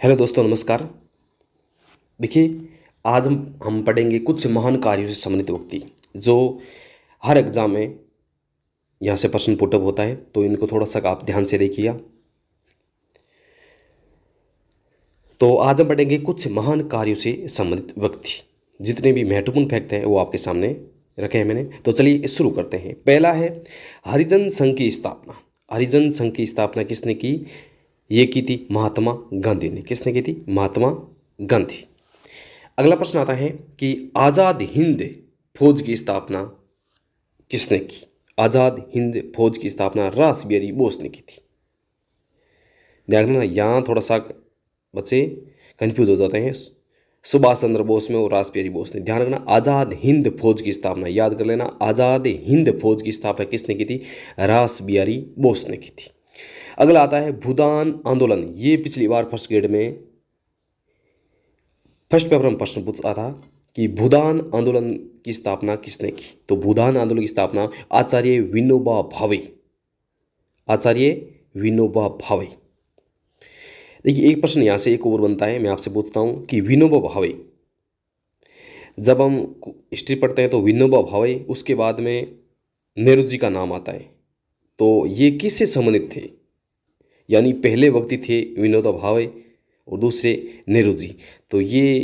Hello दोस्तों, नमस्कार। देखिए, आज हम पढ़ेंगे कुछ महान कार्यों से संबंधित व्यक्ति जो हर एग्जाम में यहाँ से प्रश्न पुटअप होता है, तो इनको थोड़ा सा आप ध्यान से देखिएगा। तो आज हम पढ़ेंगे कुछ महान कार्यों से संबंधित व्यक्ति। जितने भी महत्वपूर्ण फैक्ट हैं वो आपके सामने रखे हैं मैंने। तो चलिए शुरू करते हैं। पहला है हरिजन संघ की स्थापना। हरिजन संघ की स्थापना किसने की? ये की थी महात्मा गांधी ने। किसने की थी? महात्मा गांधी। अगला प्रश्न आता है कि आज़ाद हिंद फौज की स्थापना किसने की? आज़ाद हिंद फौज की स्थापना रासबिहारी बोस ने की थी। ध्यान रखना, यहाँ थोड़ा सा बच्चे कंफ्यूज हो जाते हैं सुभाष चंद्र बोस में और रासबिहारी बोस ने। ध्यान रखना, आज़ाद हिंद फौज की स्थापना याद कर लेना। आज़ाद हिंद फौज की स्थापना किसने की थी? रासबिहारी बोस ने की थी। अगला आता है भूदान आंदोलन। ये पिछली बार फर्स्ट ग्रेड में फर्स्ट पेपर में प्रश्न पूछा था कि भूदान आंदोलन की स्थापना किसने की? तो भूदान आंदोलन की स्थापना आचार्य विनोबा भावे। आचार्य विनोबा भावे। देखिए, एक प्रश्न यहां से एक और बनता है, मैं आपसे पूछता हूं कि विनोबा भावे, जब हम हिस्ट्री पढ़ते हैं तो विनोबा भावे, उसके बाद में नेहरू जी का नाम आता है, तो ये किससे संबंधित थे? यानी पहले व्यक्ति थे विनोबा भावे और दूसरे नेहरू जी। तो ये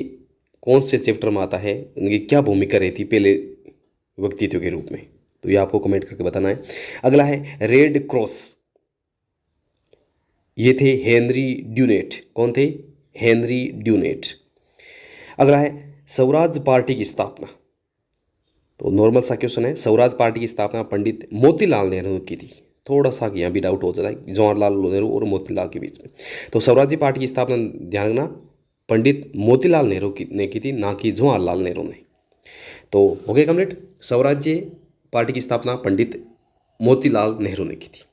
कौन से चैप्टर में आता है, उनकी क्या भूमिका रहती पहले व्यक्तित्व के रूप में? तो ये आपको कमेंट करके बताना है। अगला है रेड क्रॉस। ये थे हेनरी ड्यूनेट। कौन थे? Henry Dunant. अगला है स्वराज पार्टी की स्थापना। तो नॉर्मल सा क्वेश्चन है। स्वराज पार्टी की स्थापना पंडित मोतीलाल नेहरू की थी। थोड़ा सा यहाँ भी डाउट हो जाता है जवाहरलाल नेहरू और मोतीलाल के बीच में। तो स्वराज्य पार्टी की स्थापना ध्यान रखना पंडित मोतीलाल नेहरू ने की थी, ना कि जवाहरलाल नेहरू ने। तो हो गया कंप्लीट। स्वराज्य पार्टी की स्थापना पंडित मोतीलाल नेहरू ने की थी।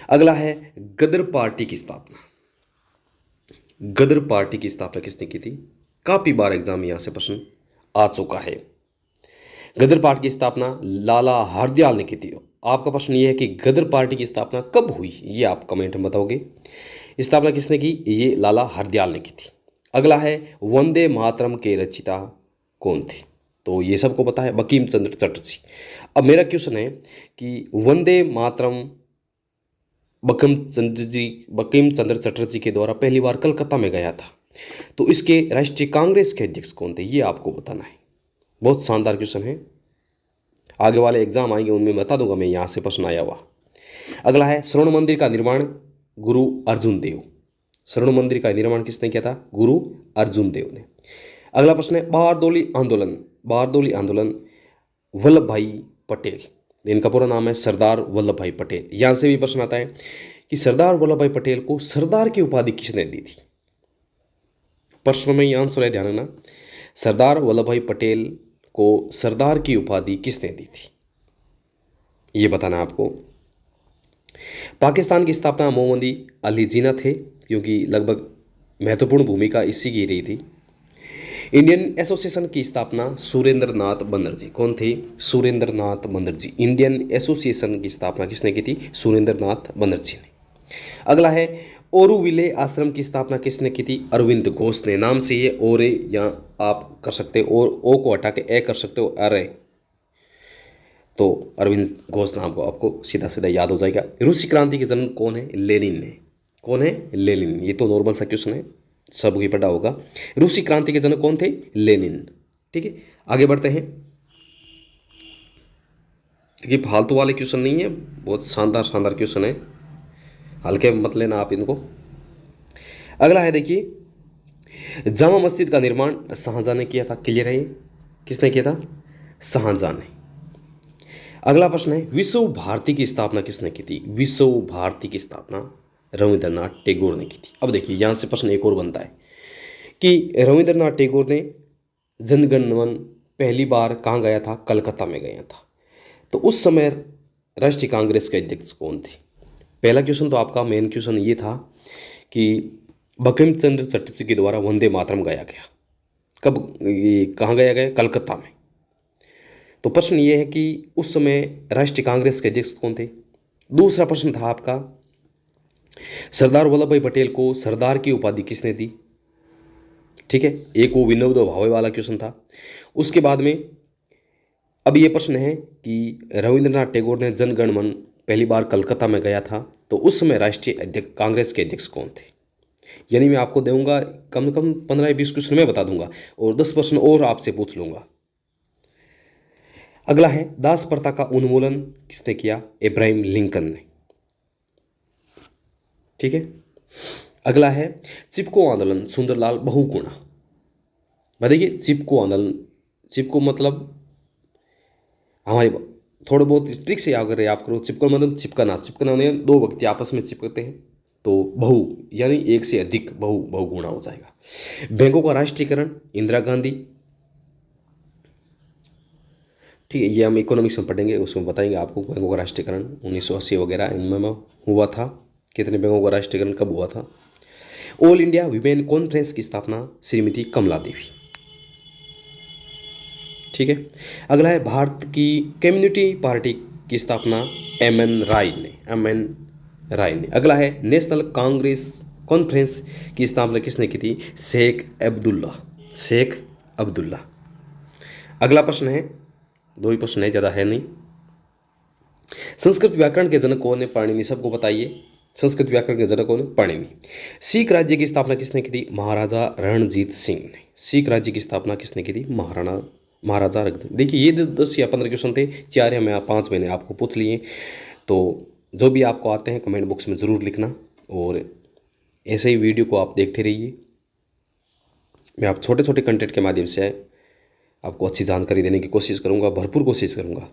अगला है गदर पार्टी की स्थापना। गदर पार्टी की स्थापना किसने की थी? काफी बार एग्जाम में यहां से प्रश्न आ चुका है। गदर पार्टी की स्थापना लाला हरदयाल ने की थी। आपका प्रश्न ये है कि गदर पार्टी की स्थापना कब हुई, ये आप कमेंट में बताओगे। स्थापना किसने की? ये लाला हरदयाल ने की थी। अगला है वंदे मातरम के रचयिता कौन थे? तो ये सबको पता है, बंकिम चंद्र चटर्जी। अब मेरा क्वेश्चन है कि वंदे मातरम बंकिम चंद्र चटर्जी के द्वारा पहली बार कलकत्ता में गया था, तो इसके राष्ट्रीय कांग्रेस के अध्यक्ष कौन थे? ये आपको बताना है। बहुत शानदार क्वेश्चन है, आगे वाले एग्जाम आएंगे उनमें बता दूंगा मैं, यहां से प्रश्न आया हुआ। अगला है स्वर्ण मंदिर का निर्माण गुरु अर्जुन देव। स्वर्ण मंदिर का निर्माण किसने किया था? गुरु अर्जुन देव ने। अगला प्रश्न है बारदोली आंदोलन। बारदोली आंदोलन वल्लभ भाई पटेल, इनका पूरा नाम है सरदार वल्लभ भाई पटेल। यहां से भी प्रश्न आता है कि सरदार वल्लभ भाई पटेल को सरदार की उपाधि किसने दी थी? प्रश्न में ये आंसर है, ध्यान रखना। सरदार वल्लभ भाई पटेल को सरदार की उपाधि किसने दी थी, ये बताना है आपको। पाकिस्तान की स्थापना मोहम्मद अली जिन्ना थे, क्योंकि लगभग महत्वपूर्ण भूमिका इसी की रही थी। इंडियन एसोसिएशन की स्थापना सुरेंद्र नाथ बनर्जी। कौन थे? सुरेंद्र नाथ बनर्जी। इंडियन एसोसिएशन की स्थापना किसने की थी? सुरेंद्र नाथ बनर्जी ने। अगला है ओरुविले आश्रम की स्थापना किसने की थी? अरविंद घोष ने। नाम से ये ओरे, या आप कर सकते हो और ओ को हटा के ए कर सकते हो, अरे, तो अरविंद घोष नाम को आपको सीधा सीधा याद हो जाएगा। रूसी क्रांति के जन्म कौन है? लेनिन ने। कौन है? लेनिन। ये तो नॉर्मल सा क्वेश्चन है, सबकी पता होगा। रूसी क्रांति के जनक कौन थे? लेनिन। ठीक है, आगे बढ़ते हैं। देखिए, फालतू वाले क्वेश्चन नहीं है, बहुत शानदार शानदार क्वेश्चन है, हल्के मत लेना आप इनको। अगला है, देखिए, जामा मस्जिद का निर्माण शाहजहां ने किया था। क्लियर है? किसने किया था? शाहजहां ने। अगला प्रश्न है विश्व भारती की स्थापना किसने की थी? विश्व भारती की स्थापना रविंद्रनाथ टैगोर ने की थी। अब देखिए, यहां से प्रश्न एक और बनता है कि रविंद्रनाथ टैगोर ने जनगण मन पहली बार कहाँ गया था? कलकत्ता में गया था। तो उस समय राष्ट्रीय कांग्रेस के अध्यक्ष कौन थे? पहला क्वेश्चन तो आपका मेन क्वेश्चन ये था कि बंकिम चंद्र चटर्जी के द्वारा वंदे मातरम गाया गया कब, ये कहाँ गाया गया? कलकत्ता में। तो प्रश्न ये है कि उस समय राष्ट्रीय कांग्रेस के अध्यक्ष कौन थे? दूसरा प्रश्न था आपका सरदार वल्लभ भाई पटेल को सरदार की उपाधि किसने दी? ठीक है, एक वो विनोद भावे वाला क्वेश्चन था। उसके बाद में अब ये प्रश्न है कि रविंद्रनाथ टैगोर ने जन गण मन पहली बार कलकत्ता में गया था, तो उस समय राष्ट्रीय अध्यक्ष कांग्रेस के अध्यक्ष कौन थे? यानी मैं आपको दूंगा कम से कम 15 या 20 क्वेश्चन मैं बता दूंगा और 10 प्रश्न और आपसे पूछ लूंगा। अगला है दास प्रथा का उन्मूलन किसने किया? इब्राहिम लिंकन ने। ठीक है, अगला है चिपको आंदोलन सुंदरलाल बहुगुणा। बताइए चिपको आंदोलन, चिपको मतलब हमारी थोड़ा बहुत ट्रिक से याद करें आप करो। चिपको मतलब चिपकना, चिपकना होने दो व्यक्ति आपस में चिपकते हैं तो बहु यानी एक से अधिक बहुगुणा हो जाएगा। बैंकों का राष्ट्रीयकरण इंदिरा गांधी। ठीक है, ये हम इकोनॉमिक्स में पढ़ेंगे, उसमें बताएंगे आपको बैंकों का राष्ट्रीयकरण 1980 वगैरह इनमें हुआ था, कितने बैंकों का राष्ट्रीयकरण कब हुआ था। ऑल इंडिया विमेन कॉन्फ्रेंस की स्थापना श्रीमती कमला देवी। ठीक है, अगला है भारत की कम्युनिटी पार्टी की स्थापना एम.एन. राय ने। अगला है नेशनल कांग्रेस कॉन्फ्रेंस की स्थापना किसने की थी? शेख अब्दुल्ला। अगला प्रश्न है, दो ही प्रश्न है, ज़्यादा है नहीं। संस्कृत व्याकरण के जनक कौन है? पाणिनि। सबको बताइए संस्कृत व्याकरण के जनक कौन है? पाणिनि। सिख राज्य की स्थापना किसने की थी? महाराजा रणजीत सिंह ने। सिख राज्य की स्थापना किसने की थी? महाराजा रणजीत। देखिए ये 10 या 15 क्वेश्चन थे, 4 या 5 मैंने आपको पूछ लिए। तो जो भी आपको आते हैं कमेंट बॉक्स में ज़रूर लिखना और ऐसे ही वीडियो को आप देखते रहिए। मैं आप छोटे छोटे कंटेंट के माध्यम से आपको अच्छी जानकारी देने की कोशिश करूंगा, भरपूर कोशिश करूंगा।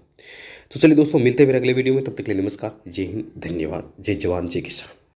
तो चलिए दोस्तों, मिलते हैं फिर अगले वीडियो में। तब तक के लिए नमस्कार, जय हिंद, धन्यवाद, जय जवान जय किसान।